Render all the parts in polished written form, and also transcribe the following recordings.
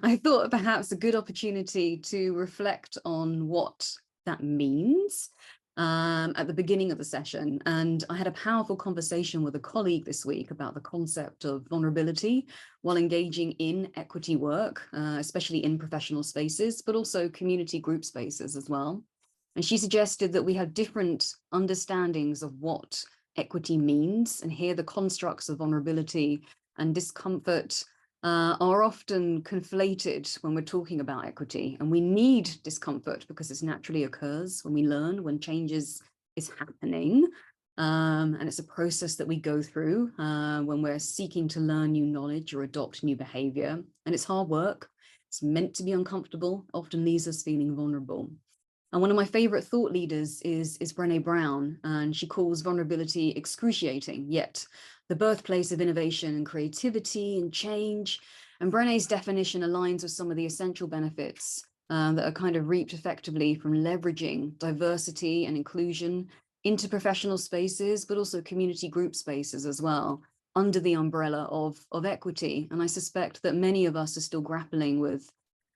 I thought perhaps a good opportunity to reflect on what that means at the beginning of the session. And I had a powerful conversation with a colleague this week about the concept of vulnerability while engaging in equity work, especially in professional spaces, but also community group spaces as well. And she suggested that we have different understandings of what equity means, and here the constructs of vulnerability and discomfort are often conflated when we're talking about equity. And we need discomfort because it naturally occurs when we learn, when change is happening. And it's a process that we go through when we're seeking to learn new knowledge or adopt new behavior. And it's hard work. It's meant to be uncomfortable, often leaves us feeling vulnerable. And one of my favorite thought leaders is Brené Brown, and she calls vulnerability excruciating, yet the birthplace of innovation and creativity and change. And Brené's definition aligns with some of the essential benefits that are kind of reaped effectively from leveraging diversity and inclusion into professional spaces, but also community group spaces as well, under the umbrella of equity. And I suspect that many of us are still grappling with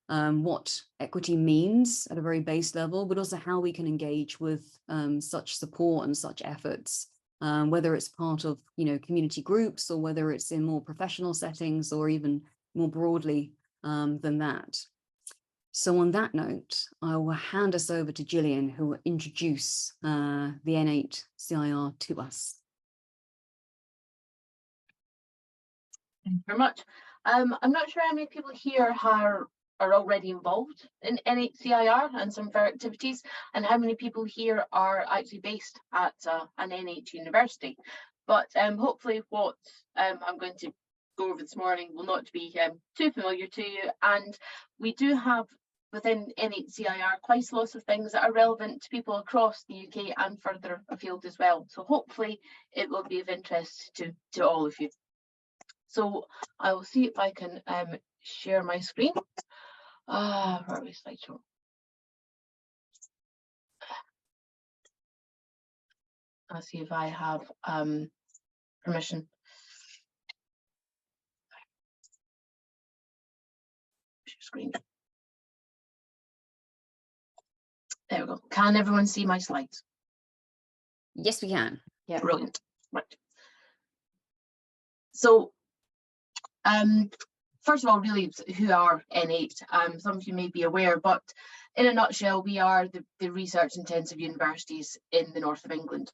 what equity means at a very base level, but also how we can engage with such support and such efforts, whether it's part of community groups or whether it's in more professional settings or even more broadly than that. So on that note, I will hand us over to Gillian, who will introduce the N8 CIR to us. Thank you very much. I'm not sure how many people here are already involved in N8 CIR and some of our activities, and how many people here are actually based at an N8 university. But hopefully what I'm going to go over this morning will not be too familiar to you. And we do have within N8 CIR quite a lot of things that are relevant to people across the UK and further afield as well. So hopefully it will be of interest to all of you. So I will see if I can share my screen. Where are we, slideshow? I'll see if I have permission. Share screen. There we go. Can everyone see my slides? Yes, we can. Yeah, brilliant. Right. So, first of all, really, who are N8? Some of you may be aware, but in a nutshell, we are the research-intensive universities in the north of England.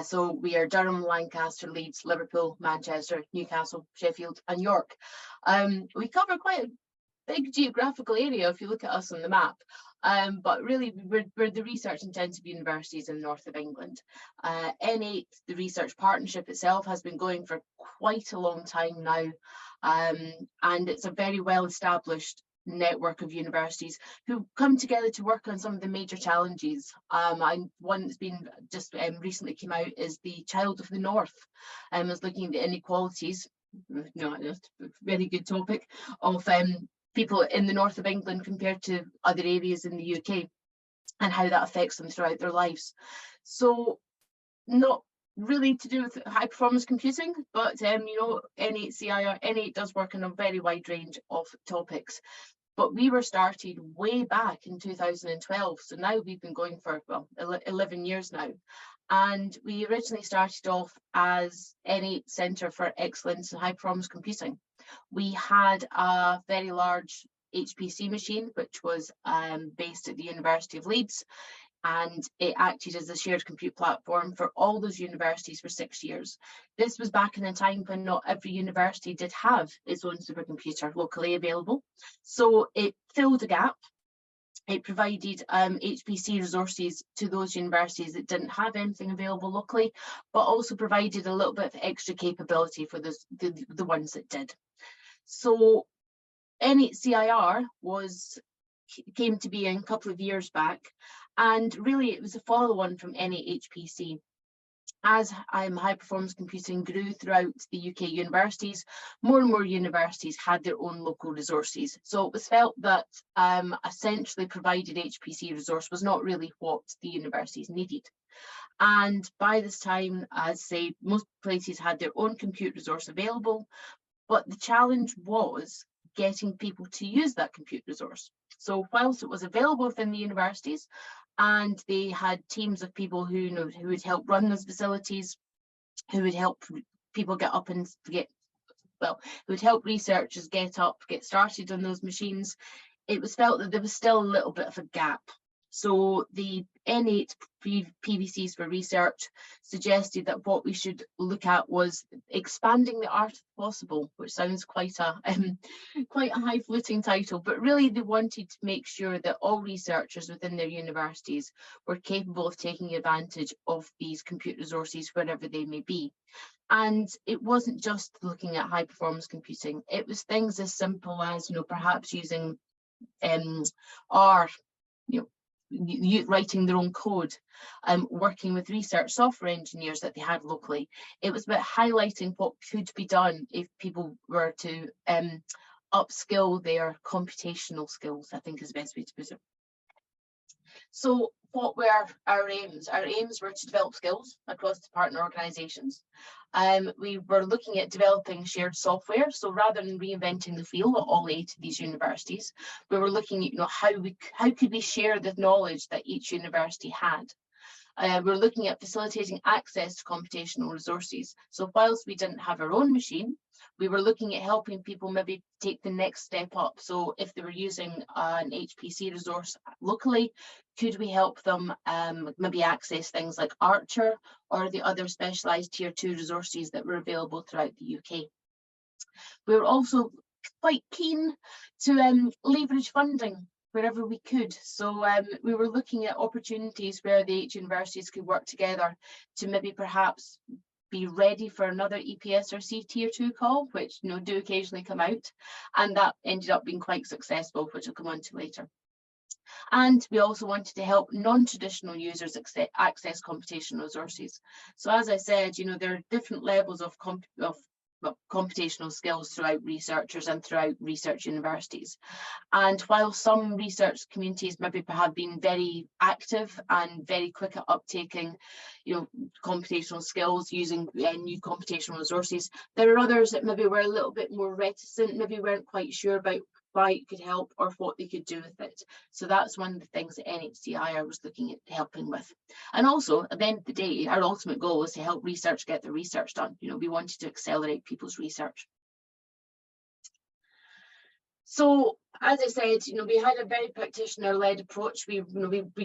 So we are Durham, Lancaster, Leeds, Liverpool, Manchester, Newcastle, Sheffield, and York. We cover quite a big geographical area if you look at us on the map. But really, we're the research-intensive universities in the north of England. N8, the research partnership itself, has been going for quite a long time now. And it's a very well-established network of universities who come together to work on some of the major challenges. One that's been just recently came out is the Child of the North, is looking at the inequalities, just a very good topic, of people in the north of England compared to other areas in the UK and how that affects them throughout their lives. So not really to do with high performance computing, but N8 CIR, N8 does work on a very wide range of topics. But we were started way back in 2012, so now we've been going for 11 years now. And we originally started off as N8 Centre for Excellence in High Performance Computing. We had a very large HPC machine, which was based at the University of Leeds, and it acted as a shared compute platform for all those universities for 6 years. This was back in a time when not every university did have its own supercomputer locally available. So it filled a gap. It provided HPC resources to those universities that didn't have anything available locally, but also provided a little bit of extra capability for the ones that did. So N8 CIR came to be a couple of years back, and really it was a follow-on from N8 HPC. As high performance computing grew throughout the UK universities, more and more universities had their own local resources. So it was felt that essentially provided HPC resource was not really what the universities needed. And by this time, I'd say most places had their own compute resource available, but the challenge was getting people to use that compute resource. So whilst it was available within the universities, and they had teams of people who would help run those facilities, who would help people get up and who would help researchers get started on those machines, it was felt that there was still a little bit of a gap. So the N8 PVCs for research suggested that what we should look at was expanding the art of the possible, which sounds quite a highfalutin title, but really they wanted to make sure that all researchers within their universities were capable of taking advantage of these compute resources wherever they may be. And it wasn't just looking at high performance computing, it was things as simple as, perhaps using R, writing their own code, working with research software engineers that they had locally. It was about highlighting what could be done if people were to upskill their computational skills, I think is the best way to put it. So what were our aims? Our aims were to develop skills across the partner organisations. We were looking at developing shared software. So rather than reinventing the wheel at all 8 of these universities, we were looking at how could we share the knowledge that each university had. We're looking at facilitating access to computational resources. So whilst we didn't have our own machine, we were looking at helping people maybe take the next step up. So if they were using an HPC resource locally, could we help them maybe access things like Archer or the other specialised tier 2 resources that were available throughout the UK. We were also quite keen to leverage funding wherever we could. So we were looking at opportunities where the 8 universities could work together to maybe perhaps be ready for another EPSRC tier 2 call, which do occasionally come out, and that ended up being quite successful, which I'll come on to later. And we also wanted to help non-traditional users access computational resources. So as I said, there are different levels of computational skills throughout researchers and throughout research universities. And while some research communities maybe have been very active and very quick at uptaking, computational skills using new computational resources, there are others that maybe were a little bit more reticent, maybe weren't quite sure about why it could help or what they could do with it. So that's one of the things that N8 CIR was looking at helping with. And also, at the end of the day, our ultimate goal is to help research get the research done. We wanted to accelerate people's research. So, as I said, we had a very practitioner-led approach. We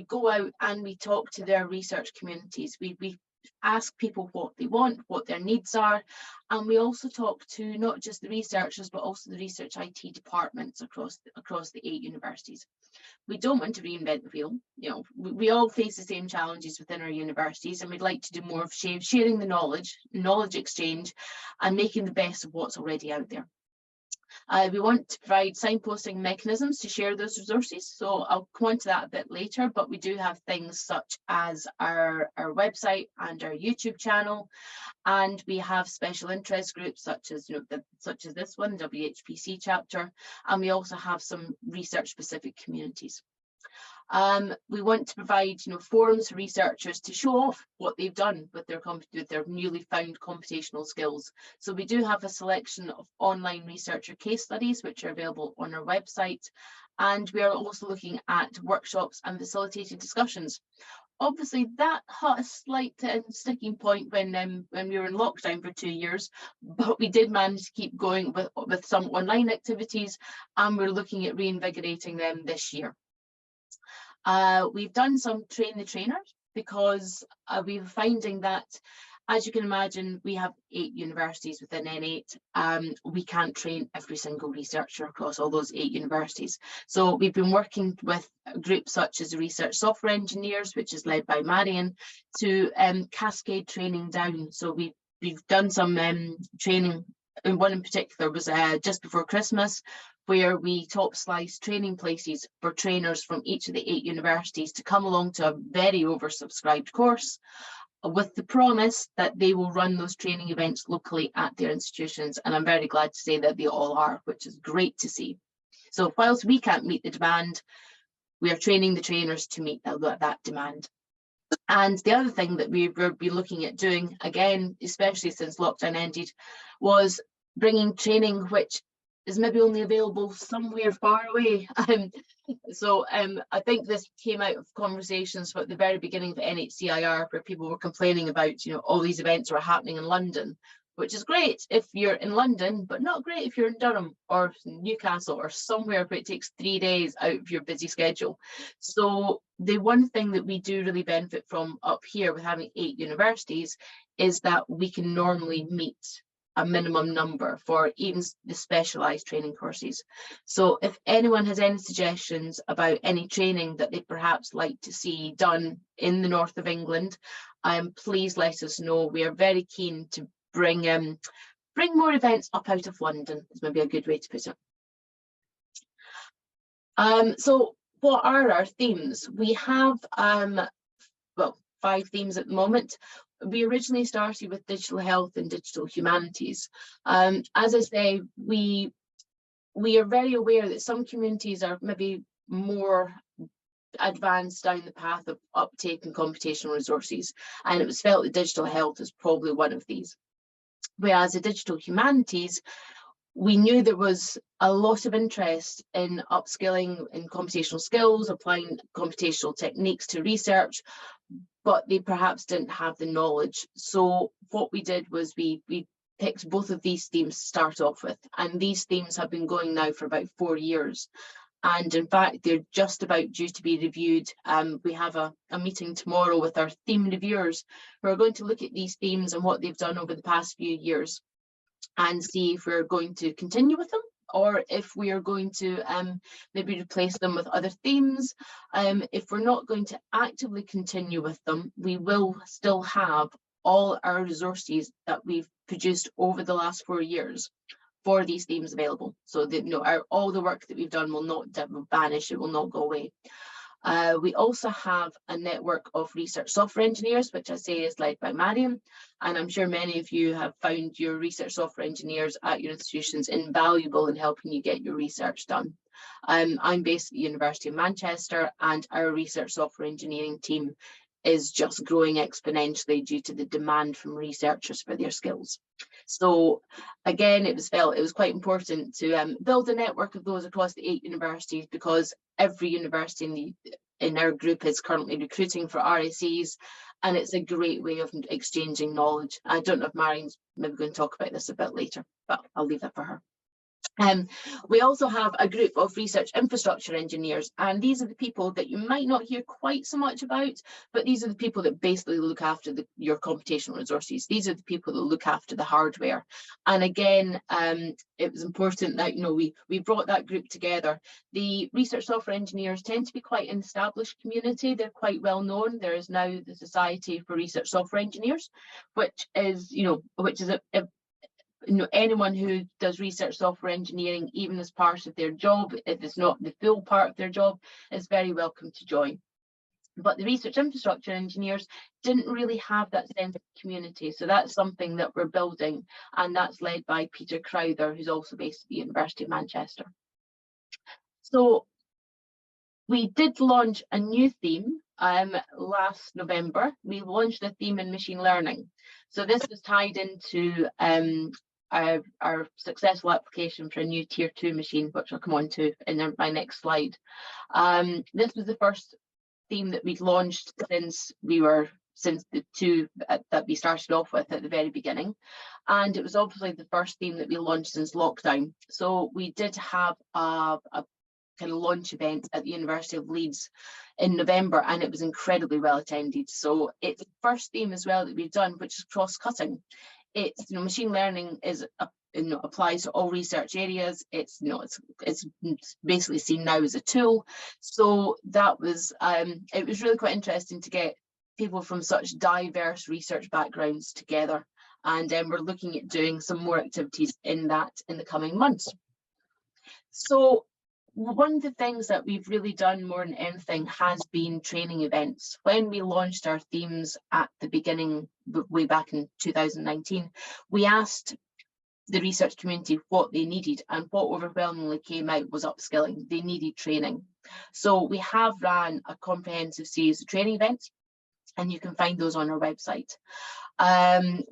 go out and we talk to their research communities. We ask people what they want, what their needs are, and we also talk to not just the researchers but also the research IT departments across the 8 universities. We don't want to reinvent the wheel. We all face the same challenges within our universities, and we'd like to do more of sharing the knowledge exchange, and making the best of what's already out there. We want to provide signposting mechanisms to share those resources. So I'll come on to that a bit later, but we do have things such as our website and our YouTube channel, and we have special interest groups such as this one, WHPC chapter, and we also have some research specific communities. We want to provide forums for researchers to show off what they've done with their newly found computational skills. So we do have a selection of online researcher case studies which are available on our website, and we are also looking at workshops and facilitated discussions. Obviously that had a slight sticking point when we were in lockdown for 2 years, but we did manage to keep going with some online activities, and we're looking at reinvigorating them this year. We've done some train the trainers because we were finding that, as you can imagine, we have 8 universities within N8. We can't train every single researcher across all those 8 universities. So we've been working with groups such as the Research Software Engineers, which is led by Marion, to cascade training down. So we've done some training, and one in particular was just before Christmas, where we top sliced training places for trainers from each of the 8 universities to come along to a very oversubscribed course, with the promise that they will run those training events locally at their institutions. And I'm very glad to say that they all are, which is great to see. So whilst we can't meet the demand, we are training the trainers to meet that demand. And the other thing that we will be looking at doing, again, especially since lockdown ended, was bringing training which is maybe only available somewhere far away. I think this came out of conversations at the very beginning of N8 CIR, where people were complaining about, you know, all these events were happening in London, which is great if you're in London, but not great if you're in Durham or Newcastle or somewhere where it takes 3 days out of your busy schedule. So the one thing that we do really benefit from up here with having 8 universities is that we can normally meet a minimum number for even the specialised training courses. So if anyone has any suggestions about any training that they perhaps like to see done in the north of England, please let us know. We are very keen to bring more events up out of London, is maybe a good way to put it. So what are our themes? We have, well, 5 themes at the moment. We originally started with digital health and digital humanities. As I say, we are very aware that some communities are maybe more advanced down the path of uptake in computational resources, and it was felt that digital health is probably one of these. Whereas the digital humanities, we knew there was a lot of interest in upskilling in computational skills, applying computational techniques to research, but they perhaps didn't have the knowledge. So what we did was we picked both of these themes to start off with, and these themes have been going now for about 4 years. And in fact, they're just about due to be reviewed. We have a meeting tomorrow with our theme reviewers who are going to look at these themes and what they've done over the past few years and see if we're going to continue with them, or if we are going to maybe replace them with other themes. If we're not going to actively continue with them, we will still have all our resources that we've produced over the last 4 years for these themes available. So that, you know, all the work that we've done will not vanish, it will not go away. We also have a network of research software engineers, which I say is led by Mariam, and I'm sure many of you have found your research software engineers at your institutions invaluable in helping you get your research done. I'm based at the University of Manchester, and our research software engineering team is just growing exponentially due to the demand from researchers for their skills. So again, it was felt it was quite important to build a network of those across the 8 universities, because every university in our group is currently recruiting for RSEs, and it's a great way of exchanging knowledge. I don't know if Mariam's maybe going to talk about this a bit later, but I'll leave that for her. We also have a group of research infrastructure engineers, and these are the people that you might not hear quite so much about, but these are the people that basically look after your computational resources. These are the people that look after the hardware. And again, it was important that, you know, we brought that group together. The research software engineers tend to be quite an established community. They're quite well known. There is now the Society for Research Software Engineers, which is, anyone who does research software engineering, even as part of their job, if it's not the full part of their job, is very welcome to join. But the research infrastructure engineers didn't really have that sense of community. So that's something that we're building, and that's led by Peter Crowther, who's also based at the University of Manchester. So we did launch a new theme last November. We launched a theme in machine learning. So this was tied into our successful application for a new tier 2 machine, which I'll come on to in my next slide. This was the first theme that we'd launched since the 2 that we started off with at the very beginning, and it was obviously the first theme that we launched since lockdown. So we did have a kind of launch event at the University of Leeds in November, and it was incredibly well attended. So it's the first theme as well that we've done, which is cross-cutting. It's, machine learning is applies to all research areas. It's basically seen now as a tool. So that was it was really quite interesting to get people from such diverse research backgrounds together, and we're looking at doing some more activities in the coming months. So one of the things that we've really done more than anything has been training events. When we launched our themes at the beginning, way back in 2019, we asked the research community what they needed, and what overwhelmingly came out was upskilling. They needed training. So we have ran a comprehensive series of training events, and you can find those on our website.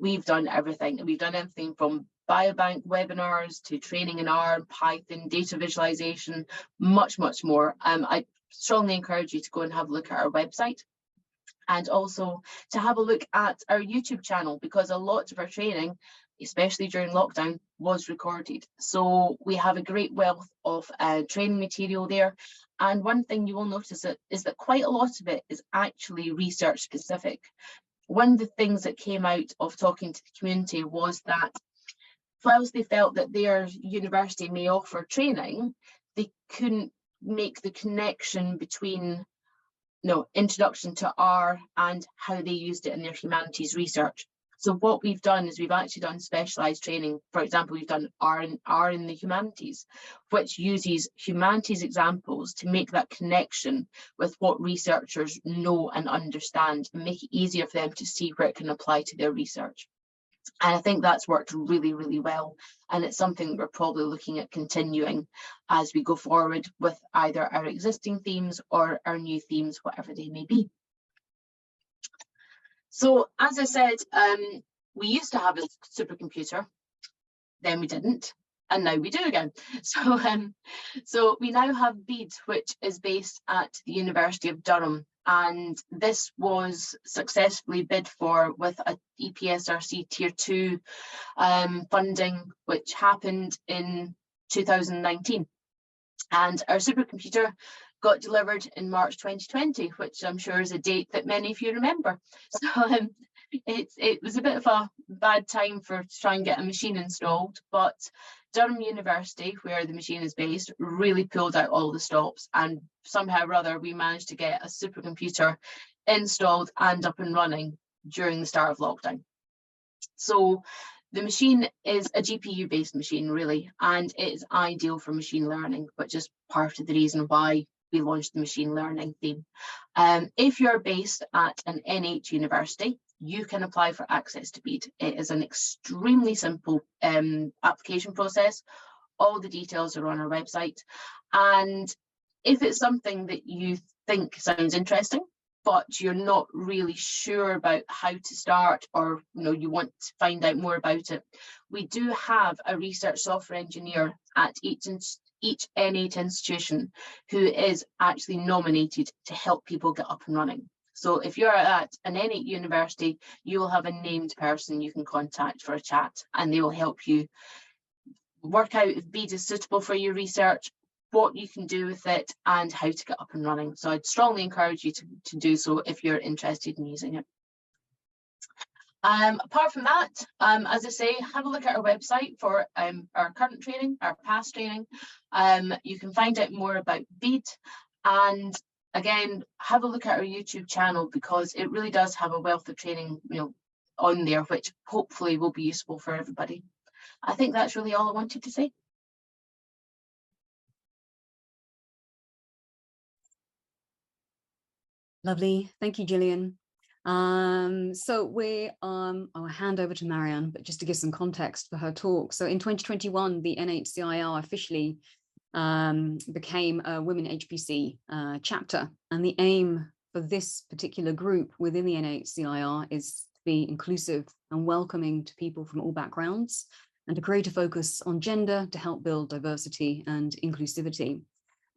We've done everything. We've done everything from biobank webinars to training in R, Python, data visualization, much more. I strongly encourage you to go and have a look at our website, and also to have a look at our YouTube channel, because a lot of our training, especially during lockdown, was recorded. So we have a great wealth of training material there. And one thing you will notice is that quite a lot of it is actually research specific. One of the things that came out of talking to the community was that whilst they felt that their university may offer training, they couldn't make the connection between introduction to R and how they used it in their humanities research. So what we've done is we've actually done specialised training. For example, we've done R in the humanities, which uses humanities examples to make that connection with what researchers know and understand, and make it easier for them to see where it can apply to their research. And I think that's worked really well, and it's something we're probably looking at continuing as we go forward with either our existing themes or our new themes, whatever they may be. So as I said, we used to have a supercomputer, then we didn't, and now we do again. So we now have BEAD, which is based at the University of Durham. And this was successfully bid for with a EPSRC Tier 2 funding, which happened in 2019. And our supercomputer got delivered in March 2020, which I'm sure is a date that many of you remember. So it was a bit of a bad time to try and get a machine installed, but Durham University, where the machine is based, really pulled out all the stops, and somehow or other we managed to get a supercomputer installed and up and running during the start of lockdown. So the machine is a GPU based machine really, and it is ideal for machine learning, which is part of the reason why we launched the machine learning theme. If you're based at an N8 university, you can apply for access to BEAD. It is an extremely simple application process. All the details are on our website. And if it's something that you think sounds interesting, but you're not really sure about how to start, or you want to find out more about it, we do have a research software engineer at each N8 institution who is actually nominated to help people get up and running. So if you're at an N8 university, you will have a named person you can contact for a chat, and they will help you work out if BEAD is suitable for your research, what you can do with it, and how to get up and running. So I'd strongly encourage you to do so if you're interested in using it. Apart from that, as I say, have a look at our website for our current training, our past training. You can find out more about BEAD, and again, have a look at our YouTube channel, because it really does have a wealth of training on there, which hopefully will be useful for everybody. I think that's really all I wanted to say. Lovely, thank you, Gillian. So I'll hand over to Marianne, but just to give some context for her talk. So in 2021, the N8 CIR officially became a Women HPC chapter, and the aim for this particular group within the N8 CIR is to be inclusive and welcoming to people from all backgrounds, and to create a focus on gender to help build diversity and inclusivity.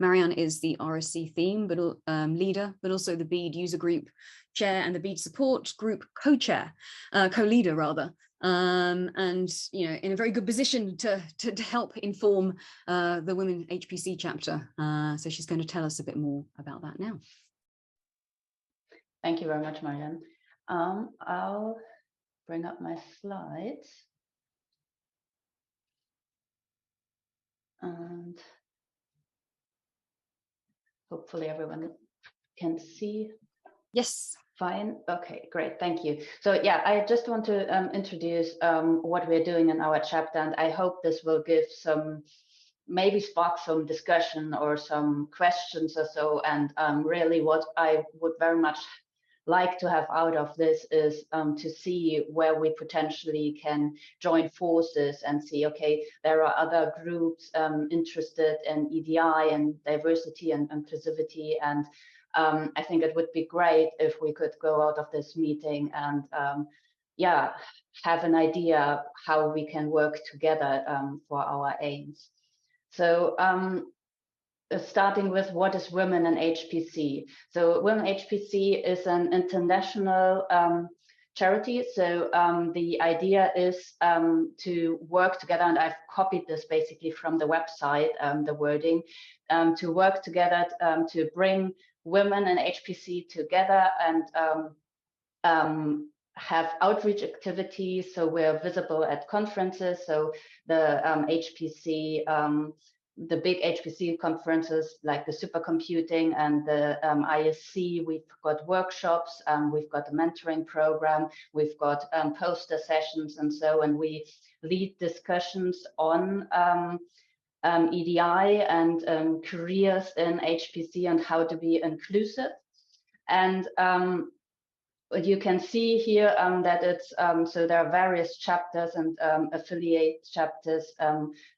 Marianne is the RSC theme leader, but also the BEAD user group chair and the BEAD support group co-chair, co-leader rather. And in a very good position to help inform the Women HPC chapter. So she's going to tell us a bit more about that now. Thank you very much, Marianne. I'll bring up my slides. And hopefully everyone can see. Yes. Fine. Okay, great. Thank you. So yeah, I just want to introduce what we're doing in our chapter, and I hope this will give maybe spark some discussion or some questions or so. And really what I would very much like to have out of this is to see where we potentially can join forces and see, okay, there are other groups interested in EDI and diversity and inclusivity, and I think it would be great if we could go out of this meeting and yeah, have an idea how we can work together for our aims. So starting with what is Women in HPC. So Women HPC is an international charity. So the idea is to work together, and I've copied this basically from the website, the wording, to work together to bring women in HPC together and have outreach activities. So we're visible at conferences. So the HPC, the big HPC conferences like the supercomputing and the ISC, we've got workshops, we've got a mentoring program, we've got poster sessions and so, and we lead discussions on EDI and careers in HPC and how to be inclusive. And you can see here that it's so there are various chapters and affiliate chapters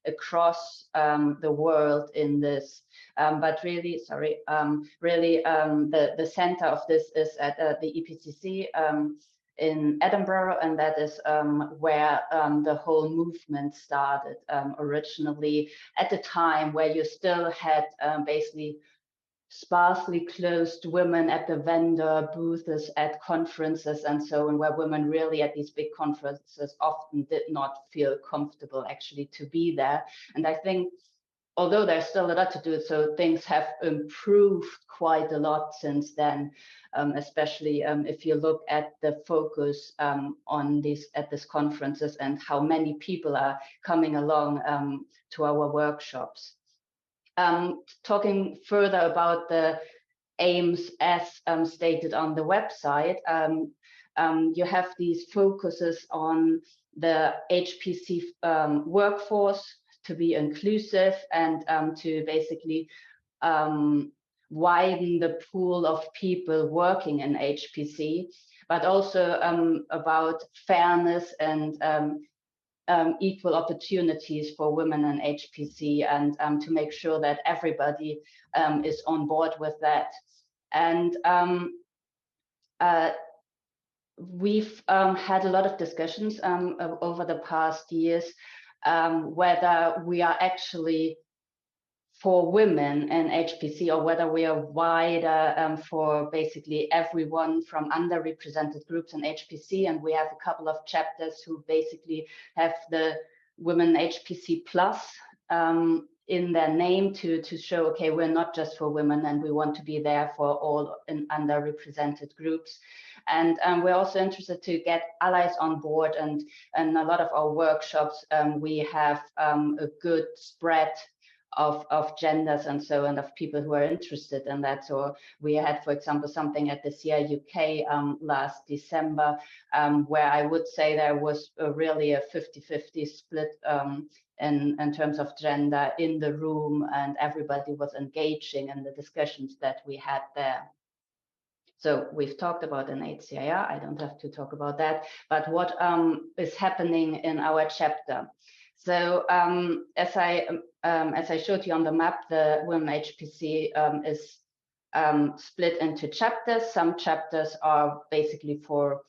across the world in this. But really, sorry, the center of this is at the EPCC in Edinburgh, and that is where the whole movement started originally, at a time where you still had basically sparsely closed women at the vendor booths at conferences and so on, where women really at these big conferences often did not feel comfortable actually to be there. And I think, although there's still a lot to do, so things have improved quite a lot since then, especially if you look at the focus on these conferences and how many people are coming along to our workshops. Talking further about the aims as stated on the website, you have these focuses on the HPC workforce to be inclusive and to basically widen the pool of people working in HPC, but also about fairness and equal opportunities for women in HPC, and to make sure that everybody is on board with that. And we've had a lot of discussions over the past years whether we are actually for women in HPC or whether we are wider for basically everyone from underrepresented groups in HPC. And we have a couple of chapters who basically have the Women HPC Plus in their name to show, okay, we're not just for women and we want to be there for all in underrepresented groups. And we're also interested to get allies on board, and a lot of our workshops, we have a good spread of genders and so on, of people who are interested in that. So we had, for example, something at the CIR UK last December, where I would say there was really a 50-50 split in terms of gender in the room, and everybody was engaging in the discussions that we had there. So we've talked about N8 CIR, I don't have to talk about that, but what is happening in our chapter. So as I showed you on the map, the Women HPC is split into chapters. Some chapters are basically for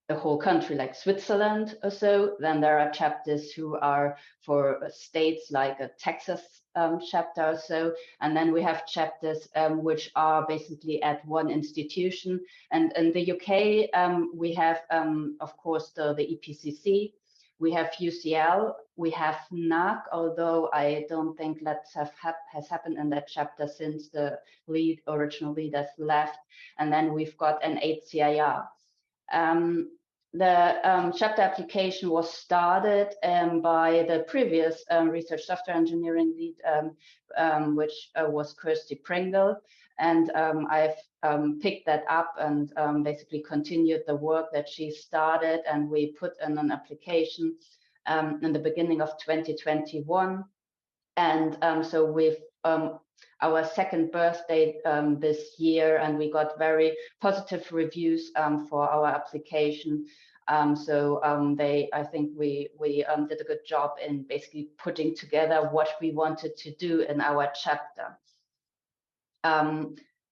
the whole country, like Switzerland or so. Then there are chapters who are for states like a Texas chapter or so. And then we have chapters which are basically at one institution. And in the UK, we have, of course, the EPCC. We have UCL, we have NAC, although I don't think that has happened in that chapter since the original leaders left. And then we've got N8 CIR. The chapter application was started by the previous research software engineering lead, which was Kirsty Pringle. And I've picked that up and basically continued the work that she started, and we put in an application in the beginning of 2021. And so we've our second birthday this year, and we got very positive reviews for our application. I think we did a good job in basically putting together what we wanted to do in our chapter.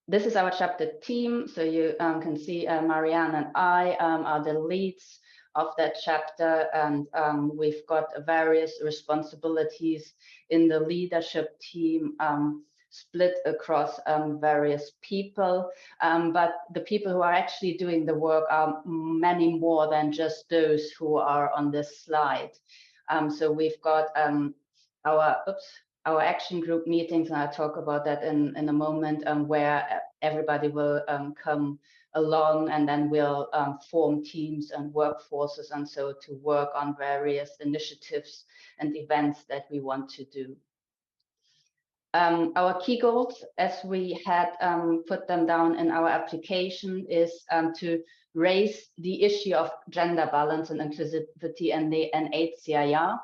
This is our chapter team. So you can see Marianne and I are the leads of that chapter, and we've got various responsibilities in the leadership team, split across various people, but the people who are actually doing the work are many more than just those who are on this slide. So we've got our action group meetings, and I'll talk about that in a moment, where everybody will come along, and then we'll form teams and workforces, and so to work on various initiatives and events that we want to do. Our key goals, as we had put them down in our application, is to raise the issue of gender balance and inclusivity in the N8 CIR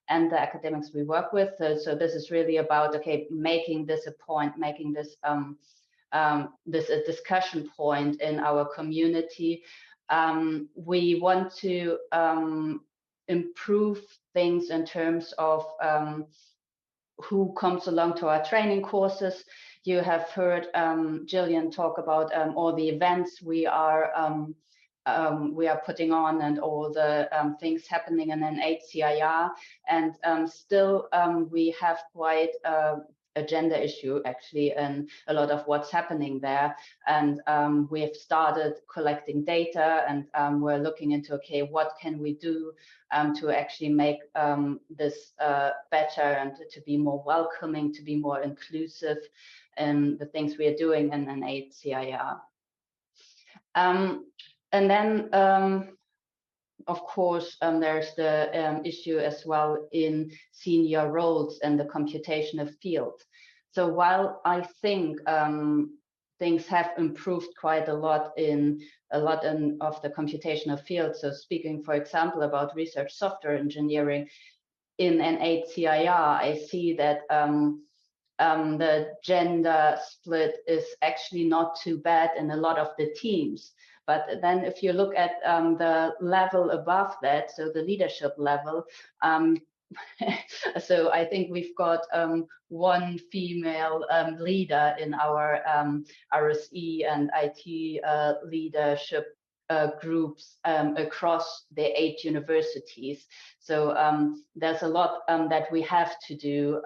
and the academics we work with. So this is really about, okay, making this a point, making this this a discussion point in our community. We want to improve things in terms of who comes along to our training courses. You have heard Gillian talk about all the events we are putting on, and all the things happening in N8 CIR. And still we have quite a gender issue actually, and a lot of what's happening there. And we have started collecting data, and we're looking into, okay, what can we do to actually make this better, and to be more welcoming, to be more inclusive in the things we are doing in N8 CIR. And then, of course, there's the issue as well in senior roles in the computational field. So while I think things have improved quite a lot in of the computational field, so speaking, for example, about research software engineering in N8 CIR, I see that the gender split is actually not too bad in a lot of the teams. But then if you look at the level above that, so the leadership level, so I think we've got one female leader in our RSE and IT leadership groups across the 8 universities. So there's a lot that we have to do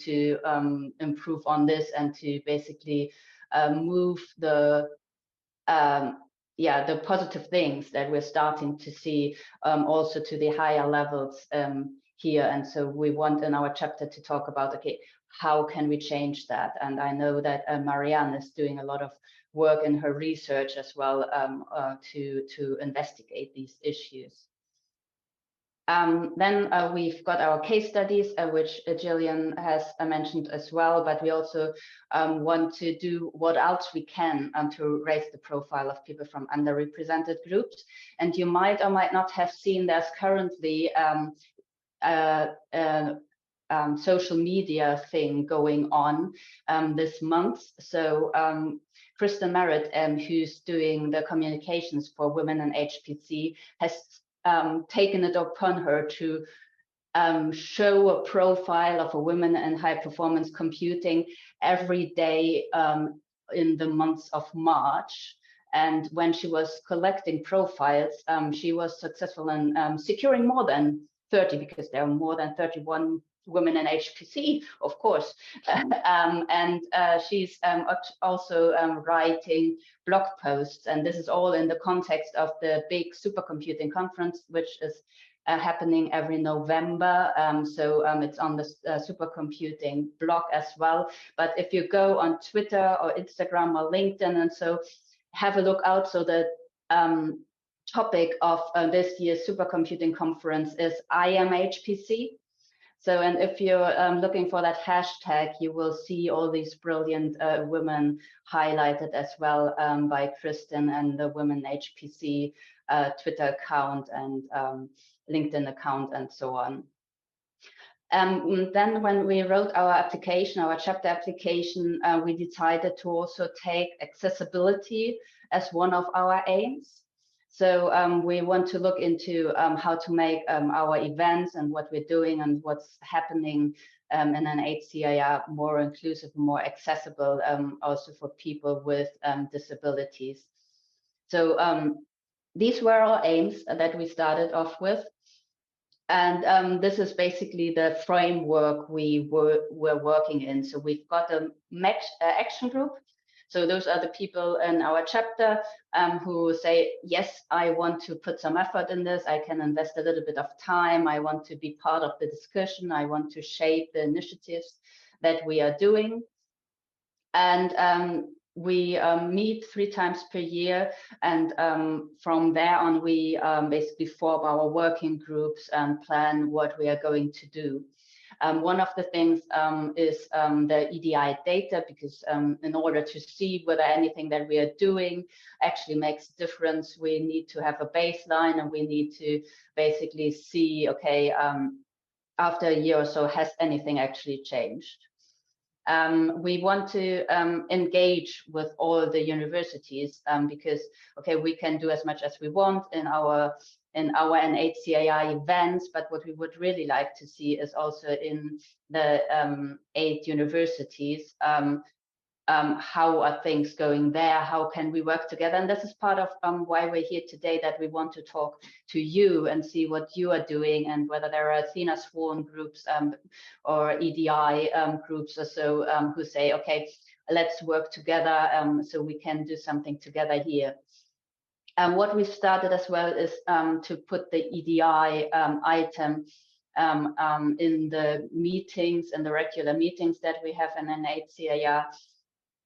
to improve on this, and to basically move the the positive things that we're starting to see also to the higher levels here. And so we want in our chapter to talk about, okay, how can we change that? And I know that Marianne is doing a lot of work in her research as well to investigate these issues. Then we've got our case studies, which Gillian has mentioned as well, but we also want to do what else we can to raise the profile of people from underrepresented groups. And you might or might not have seen there's currently social media thing going on this month. So Kristen Merritt, who's doing the communications for women in HPC, has taken it upon her to show a profile of a woman in high performance computing every day in the months of March. And when she was collecting profiles, she was successful in securing more than 30, because there are more than 31 women in HPC, of course. And she's also writing blog posts, and this is all in the context of the big supercomputing conference, which is happening every November. So it's on the supercomputing blog as well. But if you go on Twitter or Instagram or LinkedIn, and so have a look out. So the topic of this year's supercomputing conference is I am HPC. So, and if you're looking for that hashtag, you will see all these brilliant women highlighted as well by Kristen and the Women HPC Twitter account and LinkedIn account and so on. Then when we wrote our application, our chapter application, we decided to also take accessibility as one of our aims. So we want to look into how to make our events and what we're doing and what's happening in N8 CIR more inclusive, more accessible, also for people with disabilities. So these were our aims that we started off with. And this is basically the framework we were working in. So we've got a action group. So those are the people in our chapter who say, yes, I want to put some effort in this. I can invest a little bit of time. I want to be part of the discussion. I want to shape the initiatives that we are doing. And we meet 3 times per year, and from there on we basically form our working groups and plan what we are going to do. One of the things is the EDI data, because in order to see whether anything that we are doing actually makes a difference, we need to have a baseline, and we need to basically see, okay, after a year or so, has anything actually changed? We want to engage with all the universities because, okay, we can do as much as we want in our N8 CIR events, but what we would really like to see is also in the 8 universities, how are things going there? How can we work together? And this is part of why we're here today, that we want to talk to you and see what you are doing, and whether there are Athena Sworn groups or EDI groups or so who say, okay, let's work together so we can do something together here. And what we started as well is to put the EDI item in the meetings, and the regular meetings that we have in N8 CIR,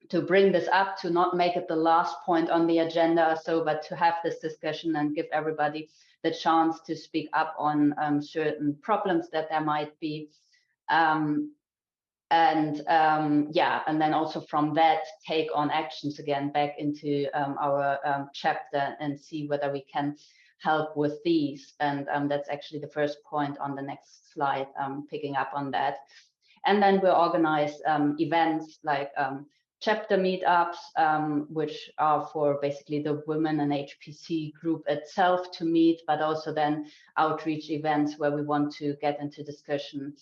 to bring this up, to not make it the last point on the agenda or so, but to have this discussion and give everybody the chance to speak up on certain problems that there might be. Yeah, and then also from that, take on actions again back into our chapter and see whether we can help with these. And that's actually the first point on the next slide, picking up on that. And then we organize events like chapter meetups, which are for basically the women and HPC group itself to meet, but also then outreach events where we want to get into discussion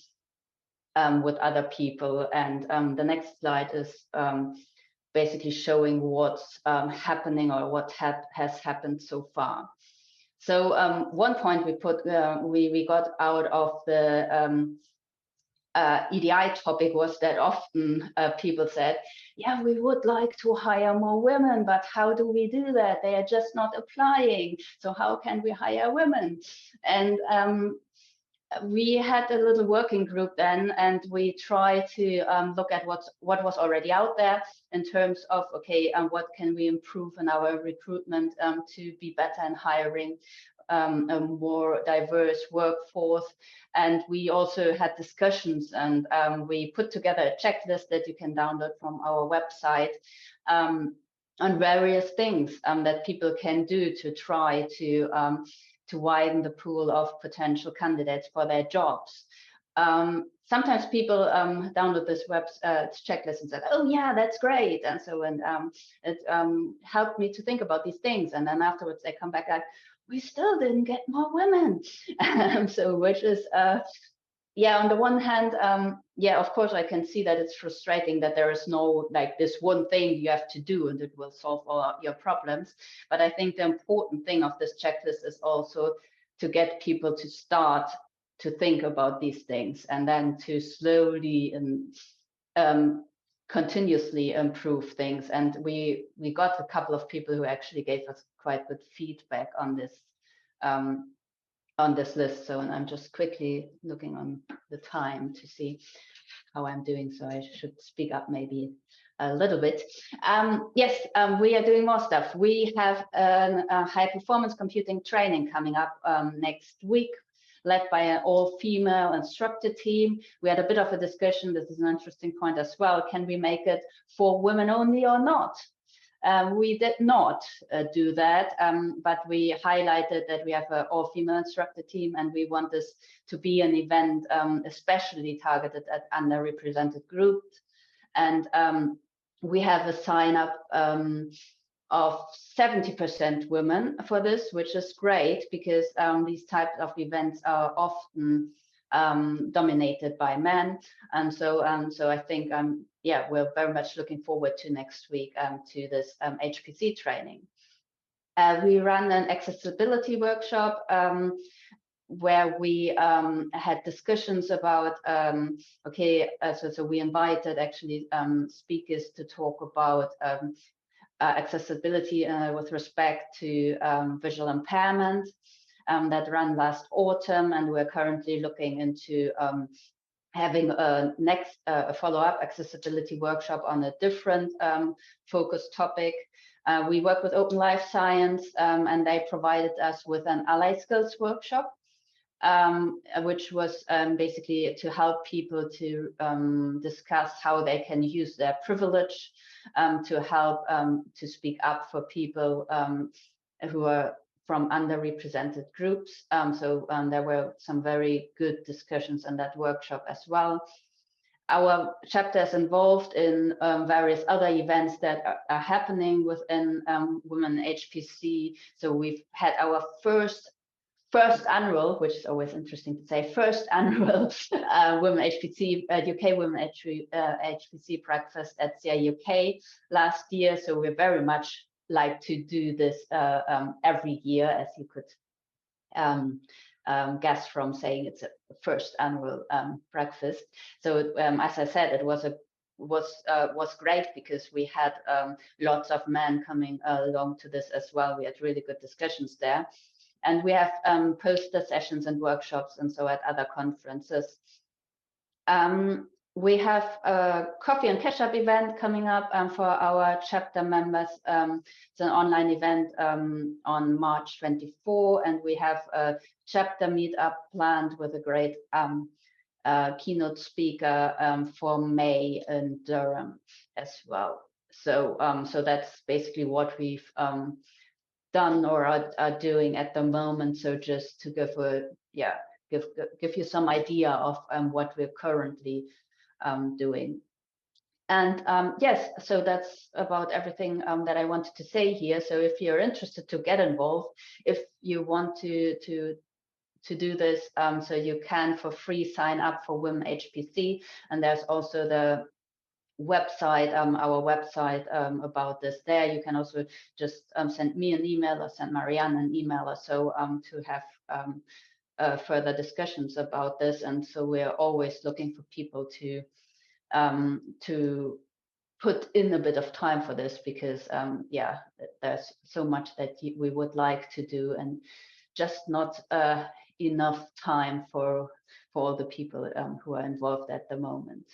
with other people. And the next slide is basically showing what's happening, or what has happened so far. So one point we put, we got out of the EDI topic was that often people said, yeah, we would like to hire more women, but how do we do that? They are just not applying. So how can we hire women? And we had a little working group then, and we tried to look at what was already out there in terms of, okay, what can we improve in our recruitment to be better in hiring a more diverse workforce. And we also had discussions, and we put together a checklist that you can download from our website on various things that people can do to try to widen the pool of potential candidates for their jobs. Sometimes people download this checklist and said, oh yeah, that's great. And so, it helped me to think about these things. And then afterwards they come back like, we still didn't get more women. So, which is, yeah, on the one hand, yeah, of course, I can see that it's frustrating that there is no, like, this one thing you have to do and it will solve all your problems. But I think the important thing of this checklist is also to get people to start to think about these things, and then to slowly and continuously improve things. And we got a couple of people who actually gave us quite good feedback on this list. So, and I'm just quickly looking on the time to see how I'm doing, so I should speak up maybe a little bit. Yes, we are doing more stuff. We have a high performance computing training coming up next week, led by an all-female instructor team. We had a bit of a discussion. This is an interesting point as well. Can we make it for women only or not? We did not do that, but we highlighted that we have an all-female instructor team, and we want this to be an event especially targeted at underrepresented groups. And we have a sign-up of 70% women for this, which is great, because these types of events are often dominated by men. And so I think yeah, we're very much looking forward to next week to this HPC training. We ran an accessibility workshop where we had discussions about, so we invited actually speakers to talk about accessibility with respect to visual impairment that ran last autumn, and we're currently looking into having a next follow-up accessibility workshop on a different focus topic. We work with Open Life Science, and they provided us with an ally skills workshop, which was basically to help people to discuss how they can use their privilege to help to speak up for people who are from underrepresented groups. So there were some very good discussions in that workshop as well. Our chapter is involved in various other events that are happening within Women HPC. So we've had our first annual, which is always interesting to say, first annual Women HPC, UK Women HPC breakfast at CIR UK last year. So we're very much like to do this every year, as you could guess from saying it's a first annual breakfast. So as I said, it was great because we had lots of men coming along to this as well. We had really good discussions there. And we have poster sessions and workshops and so at other conferences. We have a coffee and catch-up event coming up for our chapter members. It's an online event on March 24, and we have a chapter meetup planned with a great keynote speaker for May in Durham as well. So, so that's basically what we've done or are doing at the moment. So just to give you some idea of what we're currently doing. And yes, so that's about everything that I wanted to say here. So if you're interested to get involved, if you want to do this, so you can for free sign up for Women HPC, and there's also the website, our website about this there. You can also just send me an email or send Marianne an email or so to have further discussions about this. And so we're always looking for people to put in a bit of time for this, because yeah, there's so much that we would like to do and just not enough time for all the people who are involved at the moment.